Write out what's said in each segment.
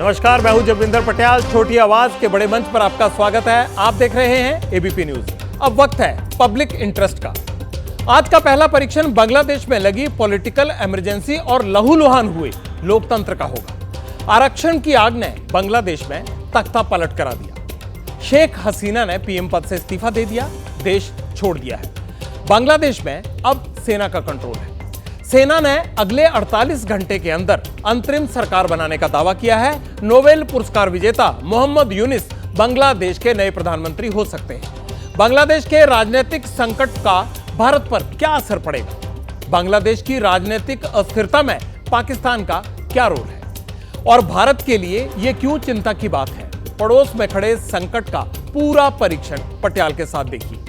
नमस्कार, मैं हूं जगविंदर पटियाल। छोटी आवाज के बड़े मंच पर आपका स्वागत है। आप देख रहे हैं एबीपी न्यूज। अब वक्त है पब्लिक इंटरेस्ट का। आज का पहला परीक्षण बांग्लादेश में लगी पॉलिटिकल इमरजेंसी और लहूलुहान हुए लोकतंत्र का होगा। आरक्षण की आग ने बांग्लादेश में तख्ता पलट करा दिया। शेख हसीना ने पीएम पद से इस्तीफा दे दिया, देश छोड़ दिया है। बांग्लादेश में अब सेना का कंट्रोल है। सेना ने अगले 48 घंटे के अंदर अंतरिम सरकार बनाने का दावा किया है। नोबेल पुरस्कार विजेता मोहम्मद यूनिस बांग्लादेश के नए प्रधानमंत्री हो सकते हैं। बांग्लादेश के राजनीतिक संकट का भारत पर क्या असर पड़ेगा? बांग्लादेश की राजनीतिक अस्थिरता में पाकिस्तान का क्या रोल है और भारत के लिए यह क्यों चिंता की बात है? पड़ोस में खड़े संकट का पूरा परीक्षण पटियाल के साथ देखिए।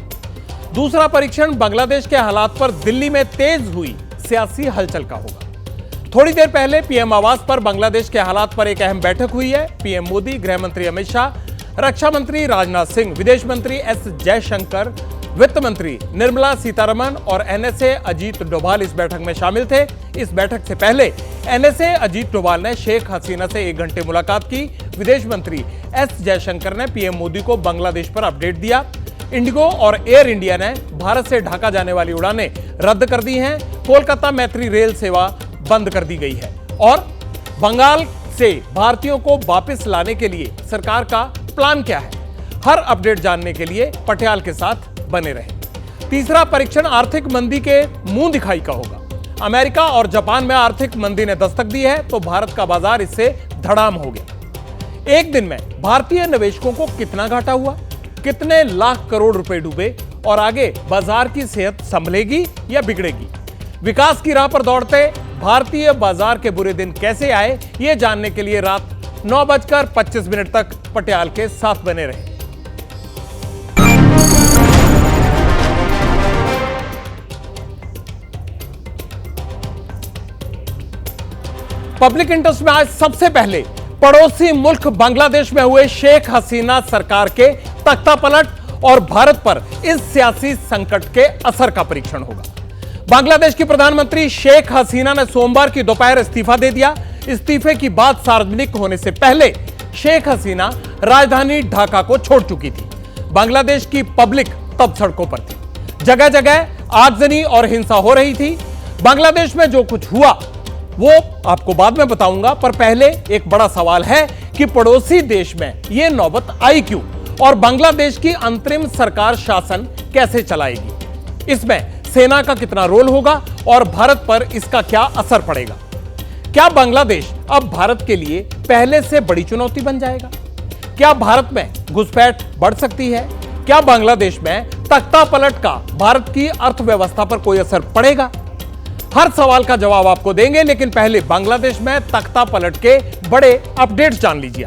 दूसरा परीक्षण बांग्लादेश के हालात पर दिल्ली में तेज हुई सियासी हलचल का होगा। थोड़ी देर पहले पीएम आवास पर बांग्लादेश के हालात पर एक अहम बैठक हुई है। पीएम मोदी, गृह मंत्री अमित शाह, रक्षा मंत्री राजनाथ सिंह, विदेश मंत्री एस जयशंकर, वित्त मंत्री निर्मला सीतारमण और एनएसए अजीत डोभाल इस बैठक में शामिल थे। इस बैठक से पहले एनएसए अजीत डोभाल ने शेख हसीना से 1 घंटे मुलाकात की। विदेश मंत्री एस जयशंकर ने पीएम मोदी को बांग्लादेश पर अपडेट दिया। इंडिगो और एयर इंडिया ने भारत से ढाका जाने वाली उड़ानें रद्द कर दी हैं। कोलकाता मैत्री रेल सेवा बंद कर दी गई है और बंगाल से भारतीयों को वापस लाने के लिए सरकार का प्लान क्या है? हर अपडेट जानने के लिए पटियाल के साथ बने रहें। तीसरा परीक्षण आर्थिक मंदी के मुंह दिखाई का होगा। अमेरिका और जापान में आर्थिक मंदी ने दस्तक दी है तो भारत का बाजार इससे धड़ाम हो गया। एक दिन में भारतीय निवेशकों को कितना घाटा हुआ, कितने लाख करोड़ रुपए डूबे और आगे बाजार की सेहत संभलेगी या बिगड़ेगी? विकास की राह पर दौड़ते भारतीय बाजार के बुरे दिन कैसे आए, यह जानने के लिए रात 9:25 तक पटियाल के साथ बने रहे। पब्लिक इंटरेस्ट में आज सबसे पहले पड़ोसी मुल्क बांग्लादेश में हुए शेख हसीना सरकार के तख्ता पलट और भारत पर इस सियासी संकट के असर का परीक्षण होगा। बांग्लादेश की प्रधानमंत्री शेख हसीना ने सोमवार की दोपहर इस्तीफा दे दिया। इस्तीफे की बात सार्वजनिक होने से पहले शेख हसीना राजधानी ढाका को छोड़ चुकी थी। बांग्लादेश की पब्लिक तब सड़कों पर थी। जगह जगह आगजनी और हिंसा हो रही थी। बांग्लादेश में जो कुछ हुआ वो आपको बाद में बताऊंगा, पर पहले एक बड़ा सवाल है कि पड़ोसी देश में यह नौबत आई क्यों और बांग्लादेश की अंतरिम सरकार शासन कैसे चलाएगी? इसमें सेना का कितना रोल होगा और भारत पर इसका क्या असर पड़ेगा? क्या बांग्लादेश अब भारत के लिए पहले से बड़ी चुनौती बन जाएगा? क्या भारत में घुसपैठ बढ़ सकती है? क्या बांग्लादेश में तख्ता पलट का भारत की अर्थव्यवस्था पर कोई असर पड़ेगा? हर सवाल का जवाब आपको देंगे, लेकिन पहले बांग्लादेश में तख्ता पलट के बड़े अपडेट्स जान लीजिए।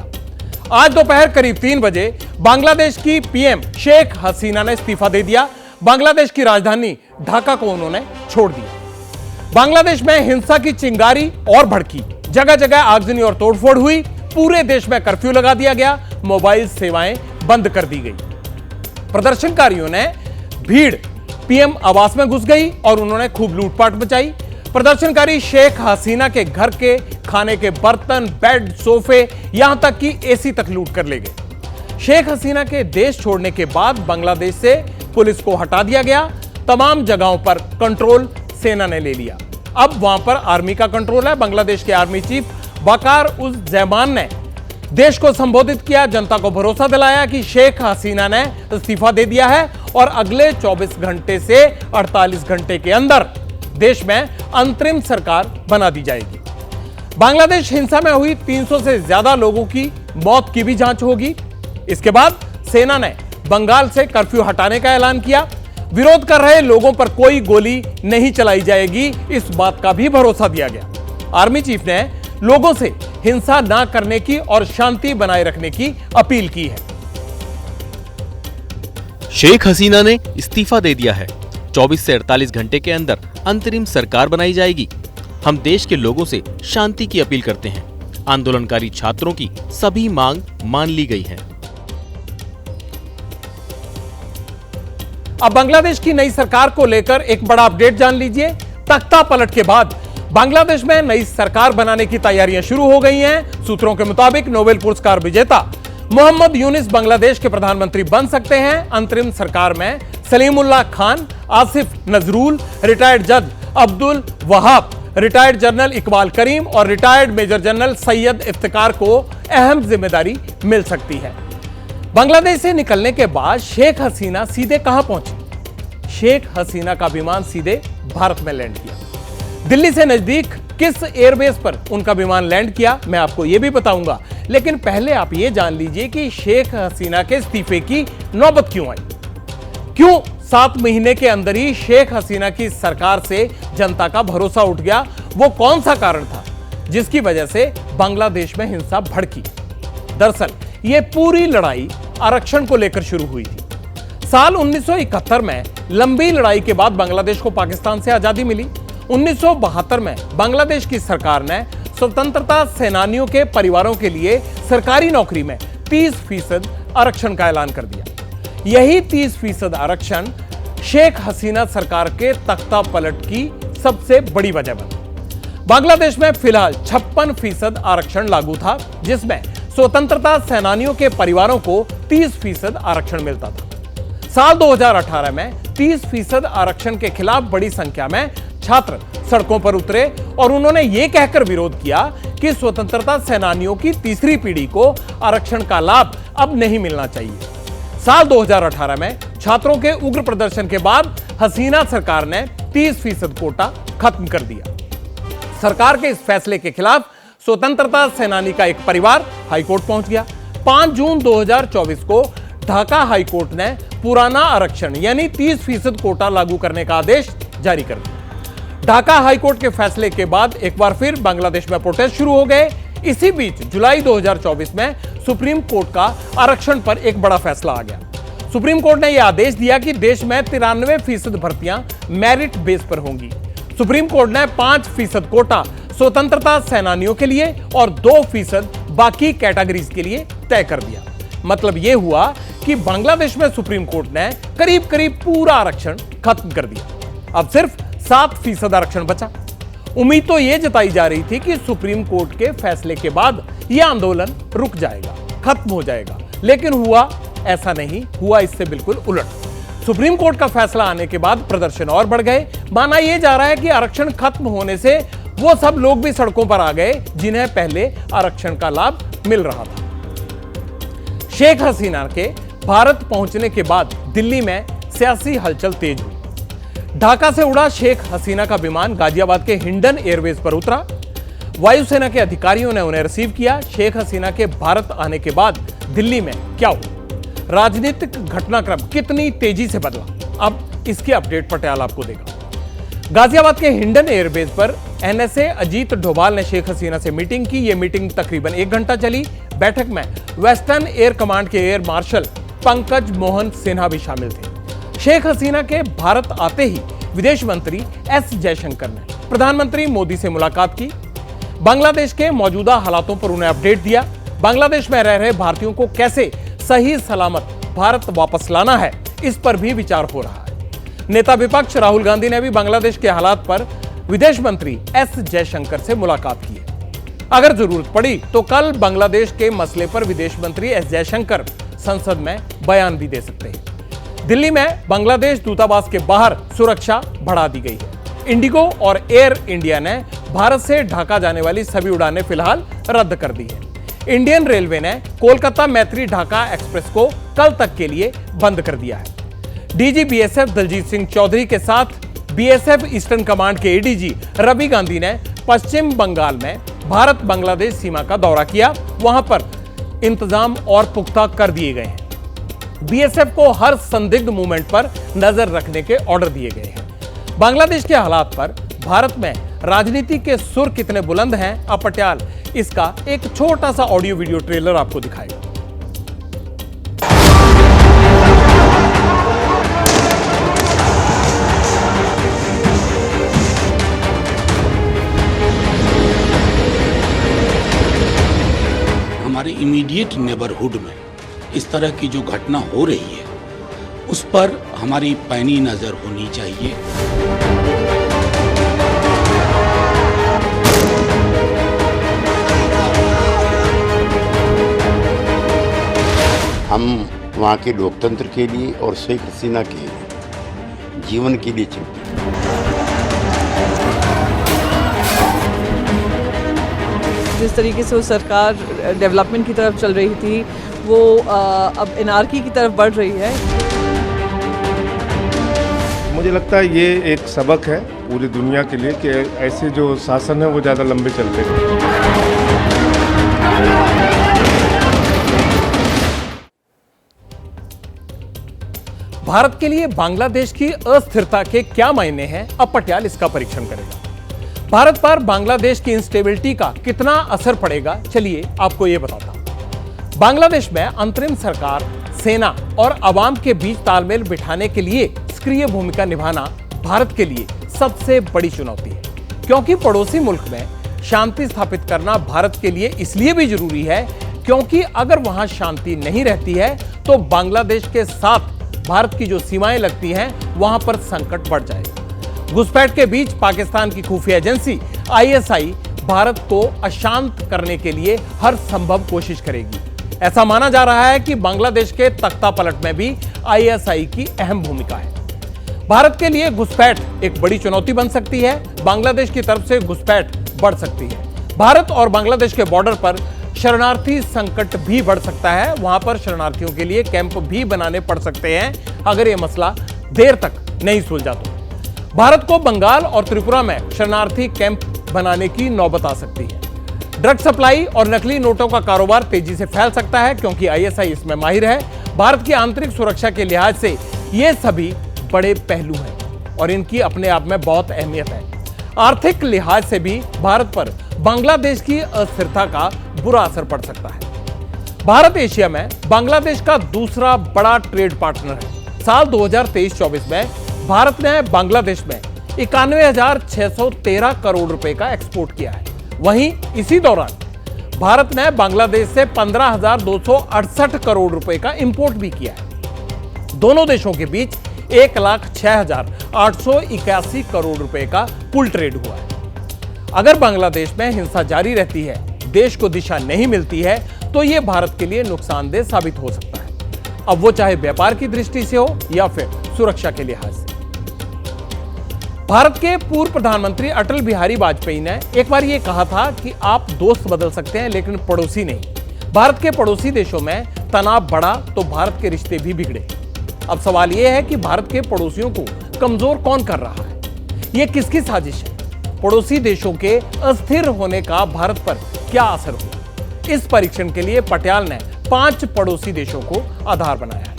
आज दोपहर करीब 3 बजे बांग्लादेश की पीएम शेख हसीना ने इस्तीफा दे दिया। बांग्लादेश की राजधानी ढाका को उन्होंने छोड़ दिया। बांग्लादेश में हिंसा की चिंगारी और भड़की। जगह जगह आगजनी और तोड़फोड़ हुई। पूरे देश में कर्फ्यू लगा दिया गया। मोबाइल सेवाएं बंद कर दी गई। प्रदर्शनकारियों ने भीड़ पीएम आवास में घुस गई और उन्होंने खूब लूटपाट मचाई। प्रदर्शनकारी शेख हसीना के घर के खाने के बर्तन, बेड, सोफे, यहां तक कि एसी तक लूट कर ले गए। शेख हसीना के देश छोड़ने के बाद बांग्लादेश से पुलिस को हटा दिया गया। तमाम जगहों पर कंट्रोल सेना ने ले लिया। अब वहां पर आर्मी का कंट्रोल है। बांग्लादेश के आर्मी चीफ वकार उज जमान ने देश को संबोधित किया, जनता को भरोसा दिलाया कि शेख हसीना ने इस्तीफा दे दिया है और अगले 24 घंटे से 48 घंटे के अंदर देश में अंतरिम सरकार बना दी जाएगी। बांग्लादेश हिंसा में हुई 300 से ज्यादा लोगों की मौत की भी जांच होगी। इसके बाद सेना ने बंगाल से कर्फ्यू हटाने का ऐलान किया। विरोध कर रहे लोगों पर कोई गोली नहीं चलाई जाएगी, इस बात का भी भरोसा दिया गया। आर्मी चीफ ने लोगों से हिंसा ना करने की और शांति बनाए रखने की अपील की है। शेख हसीना ने इस्तीफा दे दिया है। 24 से 48 घंटे के अंदर अंतरिम सरकार बनाई जाएगी। हम देश के लोगों से शांति की अपील करते हैं। आंदोलनकारी छात्रों की सभी मांग मान ली गई है। अब बांग्लादेश की नई सरकार को लेकर एक बड़ा अपडेट जान लीजिए। तख्ता पलट के बाद बांग्लादेश में नई सरकार बनाने की तैयारियां शुरू हो गई हैं। सूत्रों के मुताबिक नोबेल पुरस्कार विजेता मोहम्मद यूनिस बांग्लादेश के प्रधानमंत्री बन सकते हैं। अंतरिम सरकार में सलीमुल्लाह खान, आसिफ नजरुल, रिटायर्ड जज अब्दुल वहाब, रिटायर्ड जनरल इकबाल करीम और retired major general Syed Iftikhar को अहम जिम्मेदारी मिल सकती है। बांग्लादेश से निकलने के बाद शेख हसीना सीधे कहां पहुंची? शेख हसीना का विमान सीधे भारत में लैंड किया। दिल्ली से नजदीक किस एयरबेस पर उनका विमान लैंड किया, मैं आपको यह भी बताऊंगा। लेकिन पहले आप यह जान लीजिए कि शेख हसीना के इस्तीफे की नौबत क्यों आई। क्यों 7 महीने के अंदर ही शेख हसीना की सरकार से जनता का भरोसा उठ गया? वो कौन सा कारण था जिसकी वजह से बांग्लादेश में हिंसा भड़की? दरअसल यह पूरी लड़ाई आरक्षण को लेकर शुरू हुई थी। साल 1971 में लंबी लड़ाई के बाद बांग्लादेश को पाकिस्तान से आजादी मिली। 1972 में बांग्लादेश की सरकार ने स्वतंत्रता सेनानियों के परिवारों के लिए सरकारी नौकरी में 30% आरक्षण का ऐलान कर दिया। यही 30% आरक्षण शेख हसीना सरकार के तख्ता पलट की सबसे बड़ी वजह बना। बांग्लादेश में फिलहाल 56% आरक्षण लागू था, जिसमें स्वतंत्रता सेनानियों के परिवारों को 30% आरक्षण मिलता था। साल 2018 में 30% आरक्षण के खिलाफ बड़ी संख्या में छात्र सड़कों पर उतरे और उन्होंने यह कहकर विरोध किया कि स्वतंत्रता सेनानियों की तीसरी पीढ़ी को आरक्षण का लाभ अब नहीं मिलना चाहिए। साल 2018 में छात्रों के उग्र प्रदर्शन के बाद हसीना सरकार ने 30% कोटा खत्म कर दिया। सरकार के इस फैसले के खिलाफ स्वतंत्रता सेनानी का एक परिवार हाईकोर्ट पहुंच गया। 5 जून 2024 को ढाका हाईकोर्ट ने पुराना आरक्षण यानी 30% कोटा लागू करने का आदेश जारी कर दिया। ढाका हाईकोर्ट के फैसले के बाद एक बार फिर बांग्लादेश में प्रोटेस्ट शुरू हो गए। इसी बीच जुलाई 2024 में सुप्रीम कोर्ट का आरक्षण पर एक बड़ा फैसला आ गया। सुप्रीम कोर्ट ने यह आदेश दिया कि देश में 93% भर्तियां मेरिट बेस पर होंगी। सुप्रीम कोर्ट ने 5% कोटा स्वतंत्रता सेनानियों के लिए और 2% बाकी कैटेगरीज के लिए तय कर दिया। मतलब यह हुआ कि बांग्लादेश में सुप्रीम कोर्ट ने करीब करीब पूरा आरक्षण खत्म कर दिया। अब सिर्फ 7% आरक्षण बचा। उम्मीद तो यह जताई जा रही थी कि सुप्रीम कोर्ट के फैसले के बाद यह आंदोलन रुक जाएगा, खत्म हो जाएगा, लेकिन हुआ ऐसा नहीं। हुआ इससे बिल्कुल उलट। सुप्रीम कोर्ट का फैसला आने के बाद प्रदर्शन और बढ़ गए। माना यह जा रहा है कि आरक्षण खत्म होने से वो सब लोग भी सड़कों पर आ गए जिन्हें पहले आरक्षण का लाभ मिल रहा था। शेख हसीना के भारत पहुंचने के बाद दिल्ली में सियासी हलचल तेज हुई। ढाका से उड़ा शेख हसीना का विमान गाजियाबाद के हिंडन एयरवेज पर उतरा। वायुसेना के अधिकारियों ने उन्हें रिसीव किया। शेख हसीना के भारत आने के बाद दिल्ली में क्या हुआ? राजनीतिक घटनाक्रम कितनी तेजी से बदला? अब इसकी अपडेट पटियाला आपको देगा। गाजियाबाद के हिंडन एयरबेस पर एनएसए अजीत डोभाल ने शेख हसीना से मीटिंग की। यह मीटिंग तकरीबन 1 घंटा चली। बैठक में वेस्टर्न एयर कमांड के एयर मार्शल पंकज मोहन सिन्हा भी शामिल थे। शेख हसीना के भारत आते ही विदेश मंत्री एस जयशंकर ने प्रधानमंत्री मोदी से मुलाकात की। बांग्लादेश के मौजूदा हालातों पर उन्हें अपडेट दिया। बांग्लादेश में रह रहे भारतीयों को कैसे सही सलामत भारत वापस लाना है, इस पर भी विचार हो रहा है। नेता विपक्ष राहुल गांधी ने भी बांग्लादेश के हालात पर विदेश मंत्री एस जयशंकर से मुलाकात की है। अगर जरूरत पड़ी तो कल बांग्लादेश के मसले पर विदेश मंत्री एस जयशंकर संसद में बयान भी दे सकते हैं। दिल्ली में बांग्लादेश दूतावास के बाहर सुरक्षा बढ़ा दी गई है। इंडिगो और एयर इंडिया ने भारत से ढाका जाने वाली सभी उड़ानें फिलहाल रद्द कर दी है। इंडियन रेलवे ने कोलकाता मैत्री ढाका एक्सप्रेस को कल तक के लिए बंद कर दिया है। डीजी बीएसएफ दलजीत सिंह चौधरी के साथ बीएसएफ ईस्टर्न कमांड के एडीजी रवि गांधी ने पश्चिम बंगाल में भारत बांग्लादेश सीमा का दौरा किया। वहां पर इंतजाम और पुख्ता कर दिए गए हैं। बीएसएफ को हर संदिग्ध मूवमेंट पर नजर रखने के ऑर्डर दिए गए हैं। बांग्लादेश के हालात पर भारत में राजनीति के सुर कितने बुलंद हैं, अब पटियाल इसका एक छोटा सा ऑडियो वीडियो ट्रेलर आपको दिखाएगा। हमारे इमीडिएट नेबरहुड में इस तरह की जो घटना हो रही है उस पर हमारी पैनी नजर होनी चाहिए। हम वहाँ के लोकतंत्र के लिए और शेख हसीना के जीवन के लिए चिंतित हैं। जिस तरीके से वो सरकार डेवलपमेंट की तरफ चल रही थी, वो अब एनार्की की तरफ बढ़ रही है। मुझे लगता है ये एक सबक है पूरी दुनिया के लिए कि ऐसे जो शासन है वो ज़्यादा लंबे चलते हैं। भारत के लिए बांग्लादेश की अस्थिरता के क्या मायने हैं, अब पटियाल इसका परीक्षण करेगा। भारत पर बांग्लादेश की इंस्टेबिलिटी का कितना असर पड़ेगा, चलिए आपको यह बताता हूं। बांग्लादेश में अंतरिम सरकार, सेना और अवाम के बीच तालमेल बिठाने के लिए सक्रिय भूमिका निभाना भारत के लिए सबसे बड़ी चुनौती है, क्योंकि पड़ोसी मुल्क में शांति स्थापित करना भारत के लिए इसलिए भी जरूरी है क्योंकि अगर वहां शांति नहीं रहती है तो बांग्लादेश के साथ भारत की जो सीमाएं लगती हैं वहां पर संकट बढ़ जाएगा। घुसपैठ के बीच पाकिस्तान की खुफिया एजेंसी आईएसआई भारत को अशांत करने के लिए हर संभव कोशिश करेगी। ऐसा माना जा रहा है कि बांग्लादेश के तख्तापलट में भी आईएसआई की अहम भूमिका है। भारत के लिए घुसपैठ एक बड़ी चुनौती बन सकती है। बांग्लादेश की तरफ से घुसपैठ बढ़ सकती है। भारत और बांग्लादेश के बॉर्डर पर शरणार्थी संकट भी बढ़ सकता है। वहां पर शरणार्थियों के लिए कैंप भी बनाने पड़ सकते हैं अगर यह मसला देर तक नहीं सुलझा तो। भारत को बंगाल और त्रिपुरा में शरणार्थी कैंप बनाने की नौबत आ सकती है। ड्रग सप्लाई और नकली नोटों का कारोबार तेजी से फैल सकता है क्योंकि आईएसआई इसमें माहिर है। भारत की आंतरिक सुरक्षा के लिहाज से ये सभी बड़े पहलू हैं और इनकी अपने आप में बहुत अहमियत है। आर्थिक लिहाज से भी भारत पर बांग्लादेश की अस्थिरता का बुरा असर पड़ सकता है। भारत एशिया में बांग्लादेश का दूसरा बड़ा ट्रेड पार्टनर है। साल 2023-24 में भारत ने बांग्लादेश में 91,613 करोड़ रुपए का एक्सपोर्ट किया है। वहीं इसी दौरान भारत ने बांग्लादेश से 15,268 करोड़ रुपए का इंपोर्ट भी किया है। दोनों देशों के बीच 1,06,881 करोड़ रुपए का कुल ट्रेड हुआ है। अगर बांग्लादेश में हिंसा जारी रहती है, देश को दिशा नहीं मिलती है, तो यह भारत के लिए नुकसानदेह साबित हो सकता है, अब वो चाहे व्यापार की दृष्टि से हो या फिर सुरक्षा के लिहाज से। भारत के पूर्व प्रधानमंत्री अटल बिहारी वाजपेयी ने एक बार यह कहा था कि आप दोस्त बदल सकते हैं लेकिन पड़ोसी नहीं। भारत के पड़ोसी देशों में तनाव बढ़ा तो भारत के रिश्ते भी बिगड़े। अब सवाल यह है कि भारत के पड़ोसियों को कमजोर कौन कर रहा है? यह किसकी साजिश है? पड़ोसी देशों के अस्थिर होने का भारत पर क्या असर हुआ? इस परीक्षण के लिए पटियाल ने 5 पड़ोसी देशों को आधार बनाया है।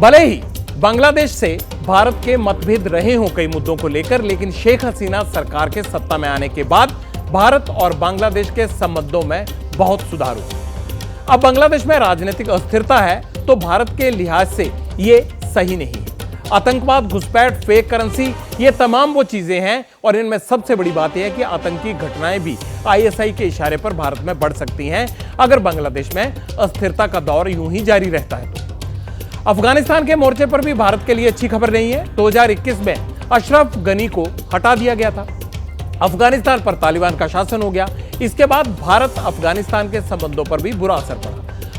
भले ही बांग्लादेश से भारत के मतभेद रहे हों कई मुद्दों को लेकर, लेकिन शेख हसीना सरकार के सत्ता में आने के बाद भारत और बांग्लादेश के संबंधों में बहुत सुधार हुआ। अब बांग्लादेश में राजनीतिक अस्थिरता है तो भारत के लिहाज से ये सही नहीं है। आतंकवाद, घुसपैठ, फेक करेंसी, ये तमाम वो चीजें हैं और इनमें सबसे बड़ी बात यह है कि आतंकी घटनाएं भी आईएसआई के इशारे पर भारत में बढ़ सकती हैं अगर बांग्लादेश में अस्थिरता का दौर यूं ही जारी रहता है तो। अफगानिस्तान के मोर्चे पर भी भारत के लिए अच्छी खबर नहीं है। 2021 में अशरफ गनी को हटा दिया गया था। अफगानिस्तान पर तालिबान का शासन हो गया। इसके बाद भारत अफगानिस्तान के संबंधों पर भी बुरा असर पड़ा।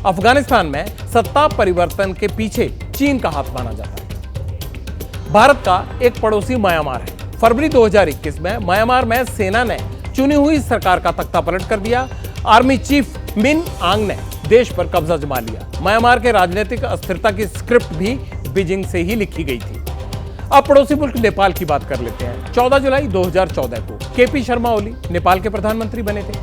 अफगानिस्तान में सत्ता परिवर्तन के पीछे चीन का हाथ माना जाता है। भारत का एक पड़ोसी म्यांमार है। फरवरी 2021 में म्यांमार में सेना ने चुनी हुई सरकार का तख्तापलट कर दिया। आर्मी चीफ मिन आंग ने देश पर कब्जा जमा लिया। म्यांमार के राजनीतिक अस्थिरता की स्क्रिप्ट भी बीजिंग से ही लिखी गई थी। अब पड़ोसी मुल्क नेपाल की बात कर लेते हैं। 14 जुलाई 2014 को केपी शर्मा ओली नेपाल के प्रधानमंत्री बने थे।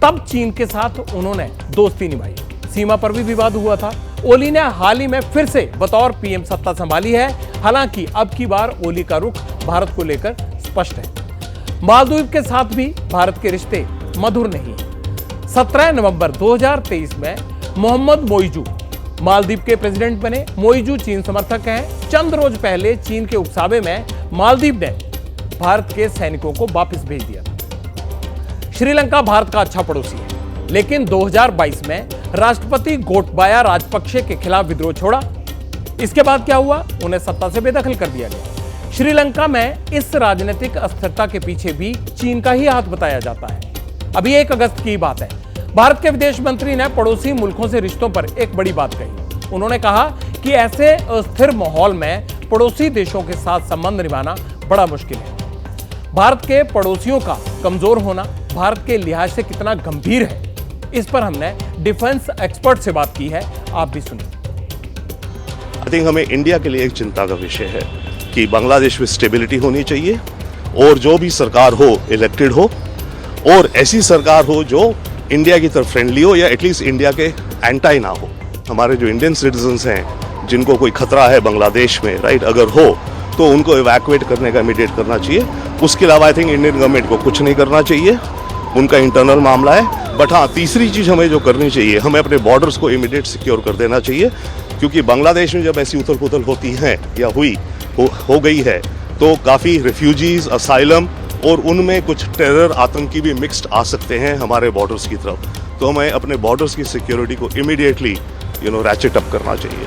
तब चीन के साथ उन्होंने दोस्ती निभाई। सीमा पर भी विवाद हुआ था। ओली ने हाल ही में फिर से बतौर पीएम सत्ता संभाली है। हालांकि अब की बार ओली का रुख भारत को लेकर स्पष्ट है। मालदीव के साथ भी भारत के रिश्ते मधुर नहीं है। 17 नवंबर 2023 में मोहम्मद मोइजू मालदीव के प्रेसिडेंट बने। मोइजू चीन समर्थक हैं। चंद रोज पहले चीन के उकसावे में मालदीव ने भारत के सैनिकों को वापस भेज दिया था। श्रीलंका भारत का अच्छा पड़ोसी है, लेकिन 2022 में राष्ट्रपति गोटबाया राजपक्षे के खिलाफ विद्रोह छोड़ा। इसके बाद क्या हुआ? उन्हें सत्ता से बेदखल कर दिया गया। श्रीलंका में इस राजनीतिक अस्थिरता के पीछे भी चीन का ही हाथ बताया जाता है। अभी 1 अगस्त की बात है। भारत के विदेश मंत्री ने पड़ोसी मुल्कों से रिश्तों पर एक बड़ी बात कही। उन्होंने कहा कि ऐसे अस्थिर माहौल में पड़ोसी देशों के साथ संबंध निभाना बड़ा मुश्किल है। भारत के पड़ोसियों का कमजोर होना भारत के लिहाज से कितना गंभीर है, इस पर हमने डिफेंस एक्सपर्ट से बात की है, आप भी सुनिए। आई थिंक हमें इंडिया के लिए एक चिंता का विषय है कि बांग्लादेश में स्टेबिलिटी होनी चाहिए और जो भी सरकार हो इलेक्टेड हो और ऐसी सरकार हो जो इंडिया की तरफ फ्रेंडली हो या एटलीस्ट इंडिया के एंटी ना हो। हमारे जो इंडियन सिटीजन्स हैं जिनको कोई खतरा है बांग्लादेश में, राइट, अगर हो तो उनको इवैक्यूएट करने का इमीडिएट करना चाहिए। उसके अलावा आई थिंक इंडियन गवर्नमेंट को कुछ नहीं करना चाहिए, उनका इंटरनल मामला है। बट हाँ, तीसरी चीज़ हमें जो करनी चाहिए, हमें अपने बॉर्डर्स को इमीडिएट सिक्योर कर देना चाहिए, क्योंकि बांग्लादेश में जब ऐसी उथल पुथल होती है या हो गई है तो काफ़ी रिफ्यूजीज, असाइलम और उनमें कुछ टेरर, आतंकी भी मिक्स्ड आ सकते हैं हमारे बॉर्डर्स की तरफ। तो हमें अपने बॉर्डर्स की सिक्योरिटी को इमीडिएटली रैचेट अप करना चाहिए।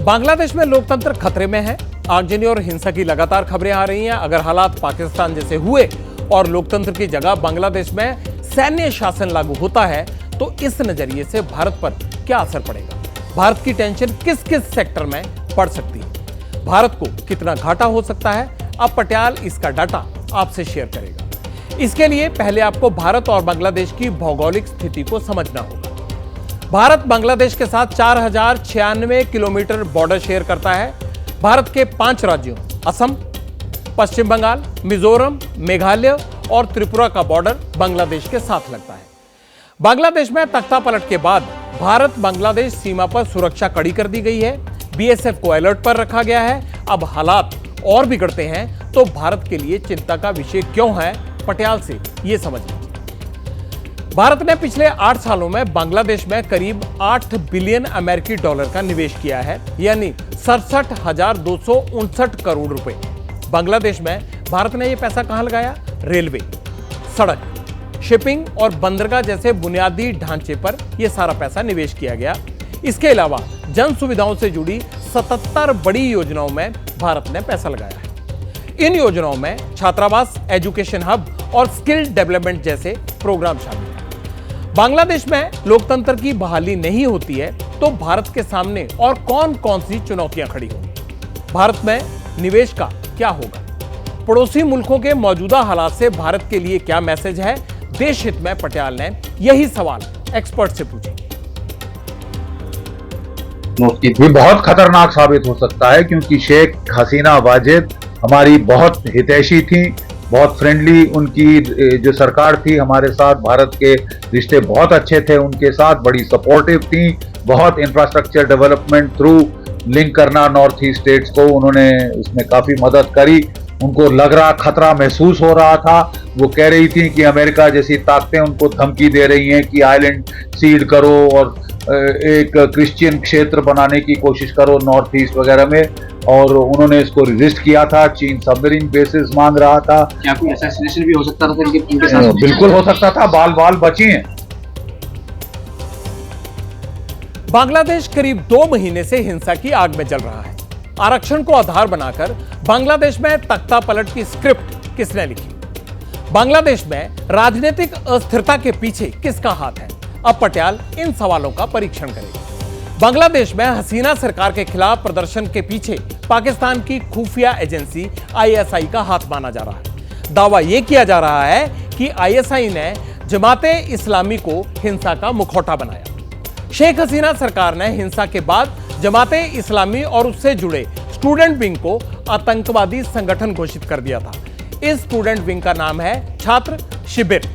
बांग्लादेश में लोकतंत्र खतरे में है। आगजनी और हिंसा की लगातार खबरें आ रही हैं। अगर हालात पाकिस्तान जैसे हुए और लोकतंत्र की जगह बांग्लादेश में सैन्य शासन लागू होता है तो इस नजरिए से भारत पर क्या असर पड़ेगा? भारत की टेंशन किस किस सेक्टर में पड़ सकती है? भारत को कितना घाटा हो सकता है? अब पटियाल इसका डाटा आपसे शेयर करेगा। इसके लिए पहले आपको भारत और बांग्लादेश की भौगोलिक स्थिति को समझना होगा। भारत बांग्लादेश के साथ 4096 किलोमीटर बॉर्डर शेयर करता है। भारत के 5 राज्यों असम, पश्चिम बंगाल, मिजोरम, मेघालय और त्रिपुरा का बॉर्डर बांग्लादेश के साथ लगता है। बांग्लादेश में तख्ता पलट के बाद भारत बांग्लादेश सीमा पर सुरक्षा कड़ी कर दी गई है। बीएसएफ को अलर्ट पर रखा गया है। अब हालात और बिगड़ते हैं तो भारत के लिए चिंता का विषय क्यों है? पटियाल से यह समझ लीजिए। भारत ने पिछले 8 सालों में बांग्लादेश में करीब 8 बिलियन अमेरिकी डॉलर का निवेश किया है, यानी 67,259 करोड़ रुपए। बांग्लादेश में भारत ने यह पैसा कहां लगाया? रेलवे, सड़क, शिपिंग और बंदरगाह जैसे बुनियादी ढांचे पर यह सारा पैसा निवेश किया गया। इसके अलावा जन सुविधाओं से जुड़ी 77 बड़ी योजनाओं में भारत ने पैसा लगाया है। इन योजनाओं में छात्रावास, एजुकेशन हब और स्किल डेवलपमेंट जैसे प्रोग्राम शामिल हैं। बांग्लादेश में लोकतंत्र की बहाली नहीं होती है तो भारत के सामने और कौन कौन सी चुनौतियां खड़ी होंगी? भारत में निवेश का क्या होगा? पड़ोसी मुल्कों के मौजूदा हालात से भारत के लिए क्या मैसेज है? देश हित में पटियाल ने यही सवाल एक्सपर्ट से पूछे। भी बहुत खतरनाक साबित हो सकता है, क्योंकि शेख हसीना वाजिद हमारी बहुत हितैषी थी, बहुत फ्रेंडली। उनकी जो सरकार थी हमारे साथ, भारत के रिश्ते बहुत अच्छे थे उनके साथ, बड़ी सपोर्टिव थी। बहुत इंफ्रास्ट्रक्चर डेवलपमेंट थ्रू लिंक करना नॉर्थ ईस्ट स्टेट्स को, उन्होंने उसमें काफ़ी मदद करी। उनको लग रहा, खतरा महसूस हो रहा था। वो कह रही थी कि अमेरिका जैसी ताकतें उनको धमकी दे रही हैं कि आइलैंड सीड करो और एक क्रिश्चियन क्षेत्र बनाने की कोशिश करो नॉर्थ ईस्ट वगैरह में, और उन्होंने इसको रिजिस्ट किया था। चीन सबमरीन बेसिस मांग रहा था। क्या कोई असैसिनेशन भी हो सकता था उनके साथ? बिल्कुल हो सकता था, बाल बाल बची हैं। बांग्लादेश करीब 2 महीने से हिंसा की आग में जल रहा है। आरक्षण को आधार बनाकर बांग्लादेश में तख्ता पलट की स्क्रिप्ट किसने लिखी? बांग्लादेश में राजनीतिक अस्थिरता के पीछे किसका हाथ है? अब पटियाल इन सवालों का परीक्षण करेगा। बांग्लादेश में हसीना सरकार के खिलाफ प्रदर्शन के पीछे पाकिस्तान की खुफिया एजेंसी आईएसआई का हाथ माना जा रहा है। दावा यह किया जा रहा है कि आईएसआई ने जमाते इस्लामी को हिंसा का मुखौटा बनाया। शेख हसीना सरकार ने हिंसा के बाद जमाते इस्लामी और उससे जुड़े स्टूडेंट विंग को आतंकवादी संगठन घोषित कर दिया था। इस स्टूडेंट विंग का नाम है छात्र शिविर।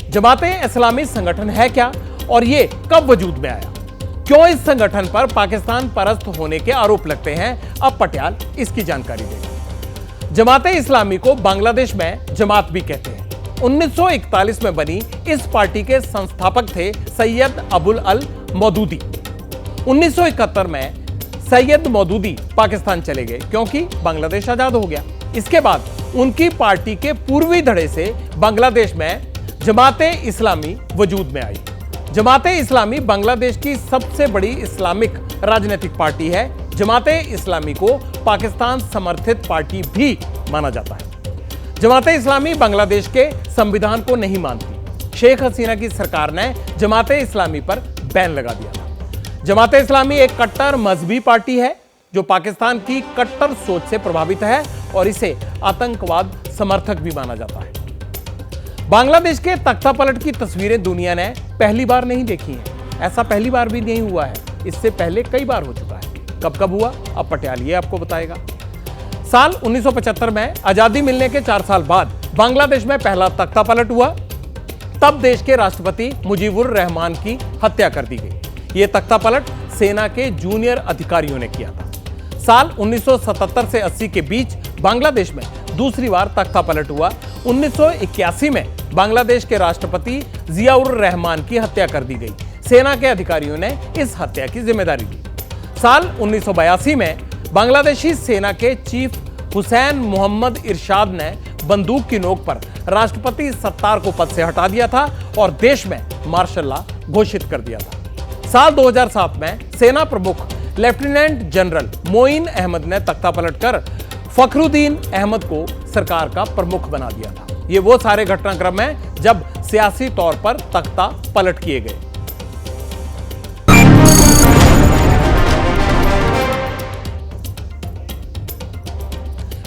जमाते इस्लामी संगठन है क्या और यह कब वजूद में आया? क्यों इस संगठन पर पाकिस्तान परस्त होने के आरोप लगते हैं? अब पटियाल इसकी जानकारी देगा। जमाते इस्लामी को बांग्लादेश में जमात भी कहते हैं। 1941 में बनी इस पार्टी के संस्थापक थे सैयद अबुल अल मौदूदी। 1971 में सैयद मौदूदी पाकिस्तान चले गए क्योंकि बांग्लादेश आजाद हो गया। इसके बाद उनकी पार्टी के पूर्वी धड़े से बांग्लादेश में जमाते इस्लामी वजूद में आई। जमाते इस्लामी बांग्लादेश की सबसे बड़ी इस्लामिक राजनीतिक पार्टी है। जमाते इस्लामी को पाकिस्तान समर्थित पार्टी भी माना जाता है। जमाते इस्लामी बांग्लादेश के संविधान को नहीं मानती। शेख हसीना की सरकार ने जमाते इस्लामी पर बैन लगा दिया था। जमाते इस्लामी एक कट्टर मजहबी पार्टी है जो पाकिस्तान की कट्टर सोच से प्रभावित है और इसे आतंकवाद समर्थक भी माना जाता है। बांग्लादेश के तख्तापलट की तस्वीरें दुनिया ने पहली बार नहीं देखी हैं। ऐसा पहली बार भी नहीं हुआ है, इससे पहले कई बार हो चुका है। कब कब हुआ, अब पटियाली आपको बताएगा। साल 1975 में आजादी मिलने के 4 साल बाद बांग्लादेश में पहला तख्तापलट हुआ। तब देश के राष्ट्रपति मुजीबुर रहमान की हत्या कर दी गई। यह तख्तापलट सेना के जूनियर अधिकारियों ने किया था। साल 1977 से 80 के बीच बांग्लादेश में दूसरी बार तख्तापलट हुआ। 1981 में बांग्लादेश के राष्ट्रपति जियाउर रहमान की हत्या कर दी गई। सेना के अधिकारियों ने इस हत्या की जिम्मेदारी ली। साल 1982 में बांग्लादेशी सेना के चीफ हुसैन मोहम्मद इरशाद ने बंदूक की नोक पर राष्ट्रपति सत्तार को पद से हटा दिया था और देश में मार्शल लॉ घोषित कर दिया था। साल 2007 में सेना प्रमुख लेफ्टिनेंट जनरल मोइन अहमद ने तख्तापलट कर फखरुद्दीन अहमद को सरकार का प्रमुख बना दिया था। ये वो सारे घटनाक्रम हैं जब सियासी तौर पर तख्ता पलट किए गए।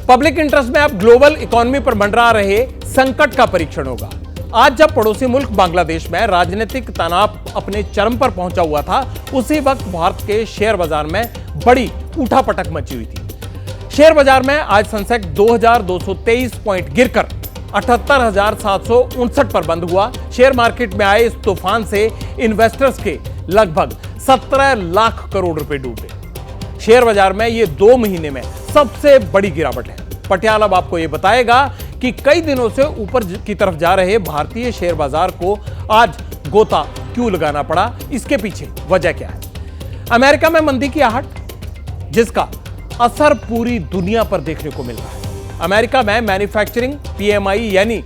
पब्लिक इंटरेस्ट में अब ग्लोबल इकोनॉमी पर मंडरा रहे संकट का परीक्षण होगा। आज जब पड़ोसी मुल्क बांग्लादेश में राजनीतिक तनाव अपने चरम पर पहुंचा हुआ था, उसी वक्त भारत के शेयर बाजार में बड़ी उठापटक मची हुई थी। शेयर बाजार में आज सेंसेक्स 2223 पॉइंट गिरकर 78,759 पर बंद हुआ। शेयर मार्केट में आए इस तूफान से इन्वेस्टर्स के लगभग 17 लाख करोड़ रुपए डूबे। शेयर बाजार में ये 2 महीने में सबसे बड़ी गिरावट है। पटियाला अब आपको यह बताएगा कि कई दिनों से ऊपर की तरफ जा रहे भारतीय शेयर बाजार को आज गोता क्यों लगाना पड़ा, इसके पीछे वजह क्या है। अमेरिका में मंदी की आहट, जिसका असर पूरी दुनिया पर देखने को मिल रहा है। अमेरिका में मैन्युफैक्चरिंग पीएमआई यानी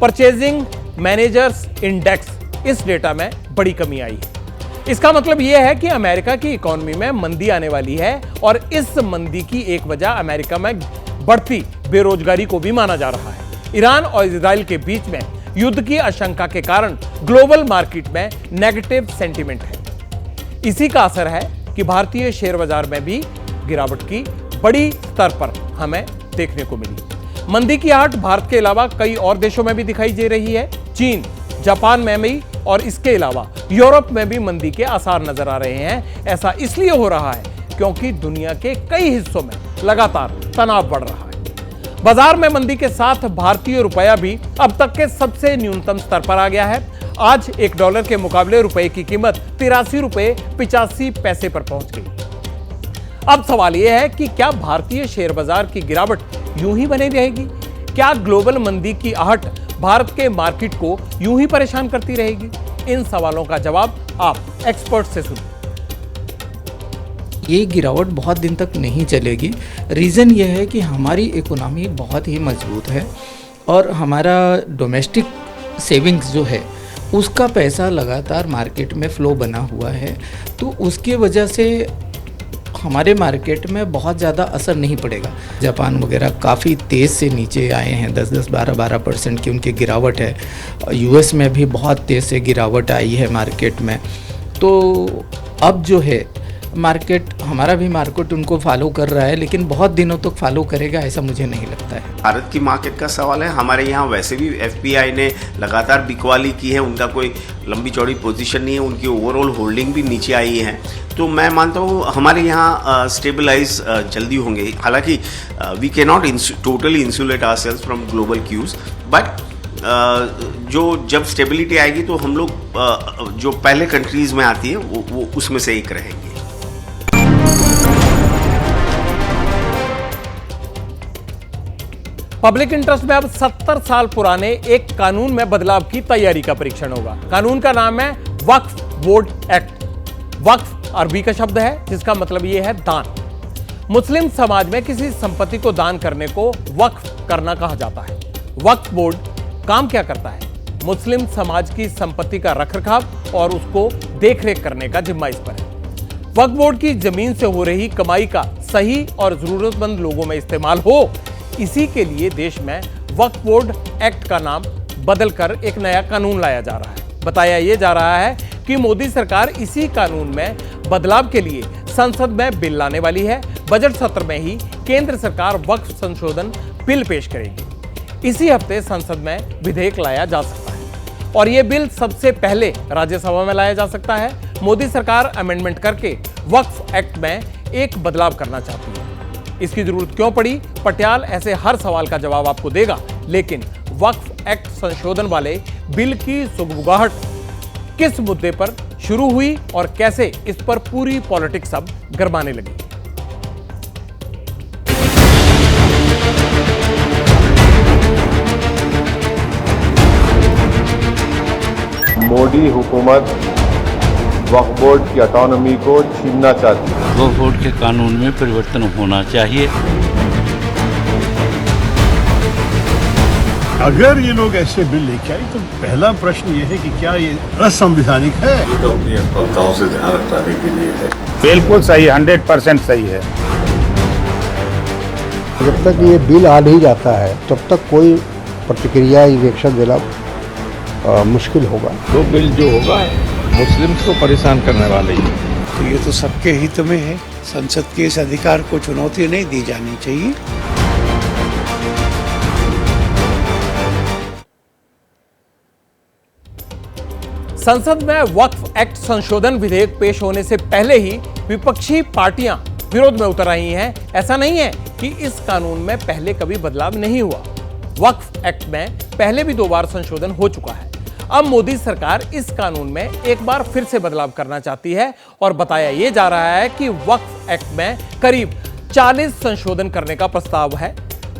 परचेजिंग मैनेजर्स इंडेक्स, इस डेटा में बड़ी कमी आई है। इसका मतलब यह है कि अमेरिका की इकोनॉमी में मंदी आने वाली है और इस मंदी की एक वजह अमेरिका में बढ़ती बेरोजगारी को भी माना जा रहा है। ईरान और इजराइल के बीच में युद्ध की आशंका के कारण ग्लोबल मार्केट में नेगेटिव सेंटीमेंट है। इसी का असर है कि भारतीय शेयर बाजार में भी गिरावट की बड़ी स्तर पर हमें देखने को मिली। मंदी की आहट भारत के अलावा कई और देशों में भी दिखाई दे रही है। चीन, जापान में भी और इसके अलावा यूरोप में भी मंदी के आसार नजर आ रहे हैं। ऐसा इसलिए हो रहा है क्योंकि दुनिया के कई हिस्सों में लगातार तनाव बढ़ रहा है। बाजार में मंदी के साथ भारतीय रुपया भी अब तक के सबसे न्यूनतम स्तर पर आ गया है। आज $1 के मुकाबले रुपए की कीमत 83 रुपए 85 पैसे पर पहुंच गई। अब सवाल यह है कि क्या भारतीय शेयर बाजार की गिरावट यूं ही बनी रहेगी? क्या ग्लोबल मंदी की आहट भारत के मार्केट को यूं ही परेशान करती रहेगी? इन सवालों का जवाब आप एक्सपर्ट से सुनिए। ये गिरावट बहुत दिन तक नहीं चलेगी। रीज़न ये है कि हमारी इकोनॉमी बहुत ही मजबूत है और हमारा डोमेस्टिक सेविंग्स जो है उसका पैसा लगातार मार्केट में फ़्लो बना हुआ है, तो उसकी वजह से हमारे मार्केट में बहुत ज़्यादा असर नहीं पड़ेगा। जापान वगैरह काफ़ी तेज़ से नीचे आए हैं, 10-10, 12-12% की उनकी गिरावट है। यूएस में भी बहुत तेज़ से गिरावट आई है मार्केट में। तो अब जो है मार्केट, हमारा भी मार्केट उनको फॉलो कर रहा है, लेकिन बहुत दिनों तक फॉलो करेगा ऐसा मुझे नहीं लगता है। भारत की मार्केट का सवाल है। हमारे यहाँ वैसे भी एफपीआई ने लगातार बिकवाली की है, उनका कोई लंबी चौड़ी पोजीशन नहीं है, उनकी ओवरऑल होल्डिंग भी नीचे आई है। तो मैं मानता हूँ हमारे यहाँ स्टेबलाइज जल्दी होंगे। हालांकि we can not totally insulate ourselves from global cues, but जब स्टेबिलिटी आएगी तो हम लोग जो पहले कंट्रीज में आती है वो उसमें से एक रहेंगे। पब्लिक इंटरेस्ट में अब 70 साल पुराने एक कानून में बदलाव की तैयारी का परीक्षण होगा। कानून का नाम है वक्फ बोर्ड एक्ट। वक्फ अरबी का शब्द है जिसका मतलब यह है दान। मुस्लिम समाज में किसी संपत्ति को दान करने को वक्फ करना कहा जाता है। वक्फ बोर्ड काम क्या करता है? मुस्लिम समाज की संपत्ति का रखरखाव और उसको देखरेख करने का जिम्मा इस पर है। वक्फ बोर्ड की जमीन से हो रही कमाई का सही और जरूरतमंद लोगों में इस्तेमाल हो, इसी के लिए देश में वक्फ बोर्ड एक्ट का नाम बदलकर एक नया कानून लाया जा रहा है। बताया यह जा रहा है कि मोदी सरकार इसी कानून में बदलाव के लिए संसद में बिल लाने वाली है। बजट सत्र में ही केंद्र सरकार वक्फ संशोधन बिल पेश करेगी। इसी हफ्ते संसद में विधेयक लाया जा सकता है और यह बिल सबसे पहले राज्यसभा में लाया जा सकता है। मोदी सरकार अमेंडमेंट करके वक्फ एक्ट में एक बदलाव करना चाहती है। इसकी जरूरत क्यों पड़ी? पटियाल ऐसे हर सवाल का जवाब आपको देगा, लेकिन वक्फ एक्ट संशोधन वाले बिल की सुगबुगाहट किस मुद्दे पर शुरू हुई और कैसे इस पर पूरी पॉलिटिक्स अब गरमाने लगी। मोदी हुकूमत वक्फ बोर्ड की ऑटोनॉमी को छीनना चाहती है। वक्फ बोर्ड के कानून में परिवर्तन होना चाहिए। अगर ये लोग ऐसे बिल लेके आए तो पहला प्रश्न ये है कि क्या ये असंवैधानिक है? ये तो अपनी अपराधों से ध्यान रखने के लिए है। बिल्कुल सही, 100% सही है। जब तक ये बिल आ नहीं जाता है तब तक कोई प्रतिक्रिया रिएक्शन देना मुश्किल होगा। तो बिल जो होगा मुस्लिम्स को परेशान करने वाले ही। तो ये तो सबके हित में है। संसद के इस अधिकार को चुनौती नहीं दी जानी चाहिए। संसद में वक्फ एक्ट संशोधन विधेयक पेश होने से पहले ही विपक्षी पार्टियां विरोध में उतर रही हैं। ऐसा नहीं है कि इस कानून में पहले कभी बदलाव नहीं हुआ। वक्फ एक्ट में पहले भी 2 बार संशोधन हो चुका है। अब मोदी सरकार इस कानून में एक बार फिर से बदलाव करना चाहती है और बताया यह जा रहा है कि वक्फ एक्ट में करीब 40 संशोधन करने का प्रस्ताव है।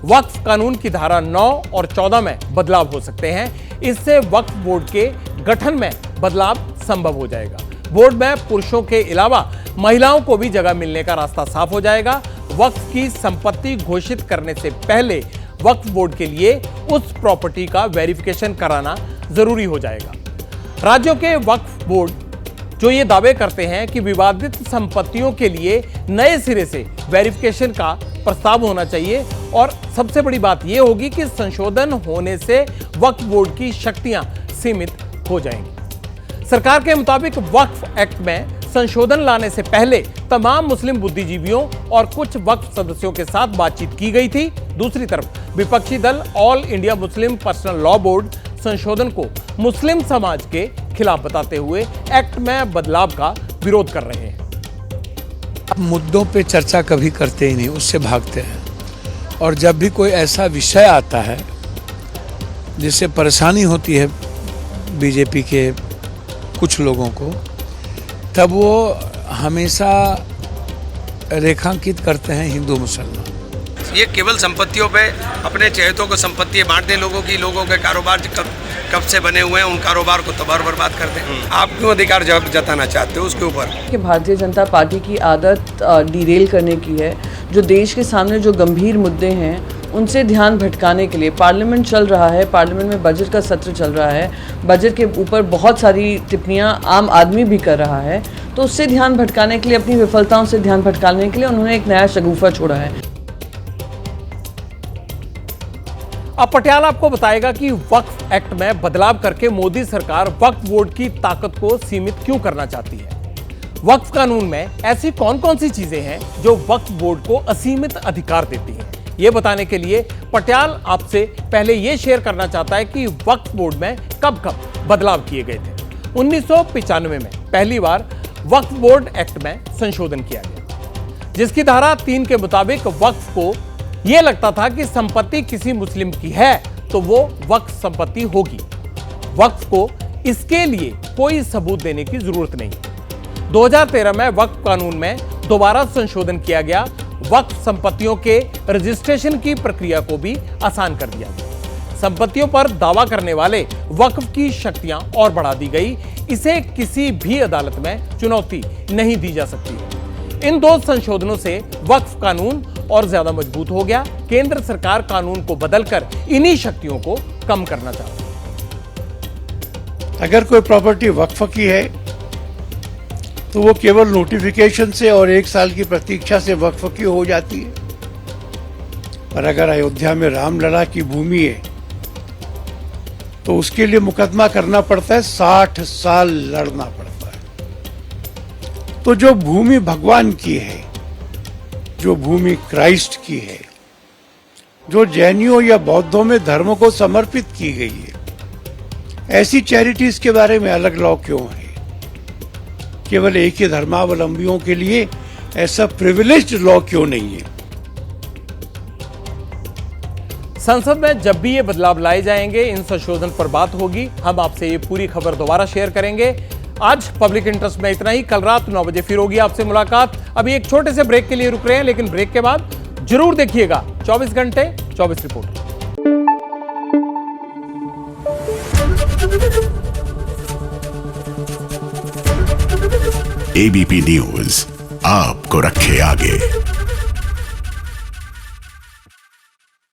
वक्फ कानून की धारा 9 और 14 में बदलाव हो सकते हैं। इससे वक्फ बोर्ड के गठन में बदलाव संभव हो जाएगा। बोर्ड में पुरुषों के अलावा महिलाओं को भी जगह मिलने का रास्ता साफ हो जाएगा। वक्फ की संपत्ति घोषित करने से पहले वक्फ बोर्ड के लिए उस प्रॉपर्टी का वेरिफिकेशन कराना जरूरी हो जाएगा। राज्यों के वक्फ बोर्ड जो ये दावे करते हैं कि विवादित संपत्तियों के लिए नए सिरे से वेरिफिकेशन का प्रस्ताव होना चाहिए और सबसे बड़ी बात यह होगी कि संशोधन होने से वक्फ बोर्ड की शक्तियां सीमित हो जाएंगी। सरकार के मुताबिक वक्फ एक्ट में संशोधन लाने से पहले तमाम मुस्लिम बुद्धिजीवियों और कुछ वक्फ सदस्यों के साथ बातचीत की गई थी। दूसरी तरफ विपक्षी दल all India Muslim personal law board संशोधन को मुस्लिम समाज के खिलाफ बताते हुए एक्ट में बदलाव का विरोध कर रहे हैं। मुद्दों पे चर्चा कभी करते ही नहीं, उससे भागते हैं। और जब भी कोई ऐसा विषय आता है जिससे परेशानी होती है बीजेपी के कुछ लोगों को, तब वो हमेशा रेखांकित करते हैं हिंदू मुसलमान। ये केवल संपत्तियों पे अपने चहेतों को संपत्ति बांट दें लोगों की, लोगों के कारोबार कब से बने हुए हैं उन कारोबार को तबाह बर्बाद कर दें। आप क्यों अधिकार जताना चाहते हो उसके ऊपर? कि भारतीय जनता पार्टी की आदत डिरेल करने की है। जो देश के सामने जो गंभीर मुद्दे हैं उनसे ध्यान भटकाने के लिए पार्लियामेंट चल रहा है, पार्लियामेंट में बजट का सत्र चल रहा है, बजट के ऊपर बहुत सारी टिप्पणियां आम आदमी भी कर रहा है, तो उससे ध्यान भटकाने के लिए, अपनी विफलताओं से ध्यान भटकाने के लिए उन्होंने एक नया शगुफा छोड़ा है। अब पटियाला आपको बताएगा कि वक्फ एक्ट में बदलाव करके मोदी सरकार वक्फ बोर्ड की ताकत को सीमित क्यों करना चाहती है। वक्फ कानून में ऐसी कौन कौन सी चीजें हैं जो वक्फ बोर्ड को असीमित अधिकार देती हैं। ये बताने के लिए पटियाल आपसे पहले ये शेयर करना चाहता है कि वक्फ बोर्ड में कब कब बदलाव किए गए थे। 1995 में पहली बार वक्फ बोर्ड एक्ट में संशोधन किया गया, जिसकी धारा 3 के मुताबिक वक्फ को यह लगता था कि संपत्ति किसी मुस्लिम की है तो वो वक्फ संपत्ति होगी। वक्फ को इसके लिए कोई सबूत देने की जरूरत नहीं। 2013 में वक्फ कानून में दोबारा संशोधन किया गया। वक्फ संपत्तियों के रजिस्ट्रेशन की प्रक्रिया को भी आसान कर दिया गया। संपत्तियों पर दावा करने वाले वक्फ की शक्तियां और बढ़ा दी गई। इसे किसी भी अदालत में चुनौती नहीं दी जा सकती। इन 2 संशोधनों से वक्फ कानून और ज्यादा मजबूत हो गया। केंद्र सरकार कानून को बदलकर इन्हीं शक्तियों को कम करना चाहती है। अगर कोई प्रॉपर्टी वक्फ की है तो वो केवल नोटिफिकेशन से और 1 साल की प्रतीक्षा से वक्फ की हो जाती है। पर अगर अयोध्या में रामलला की भूमि है तो उसके लिए मुकदमा करना पड़ता है, 60 साल लड़ना पड़ता है। तो जो भूमि भगवान की है, जो भूमि क्राइस्ट की है, जो जैनियों या बौद्धों में धर्म को समर्पित की गई है, ऐसी चैरिटीज के बारे में अलग लॉ क्यों है? केवल एक ही धर्मावलंबियों के लिए ऐसा प्रिविलेज्ड लॉ क्यों नहीं है? संसद में जब भी ये बदलाव लाए जाएंगे, इन संशोधन पर बात होगी। हम आपसे ये पूरी खबर दोबारा शेयर करेंगे। आज पब्लिक इंटरेस्ट में इतना ही। कल रात 9 बजे फिर होगी आपसे मुलाकात। अभी एक छोटे से ब्रेक के लिए रुक रहे हैं, लेकिन ब्रेक के बाद जरूर देखिएगा 24 घंटे 24 रिपोर्ट। एबीपी न्यूज आपको रखे आगे।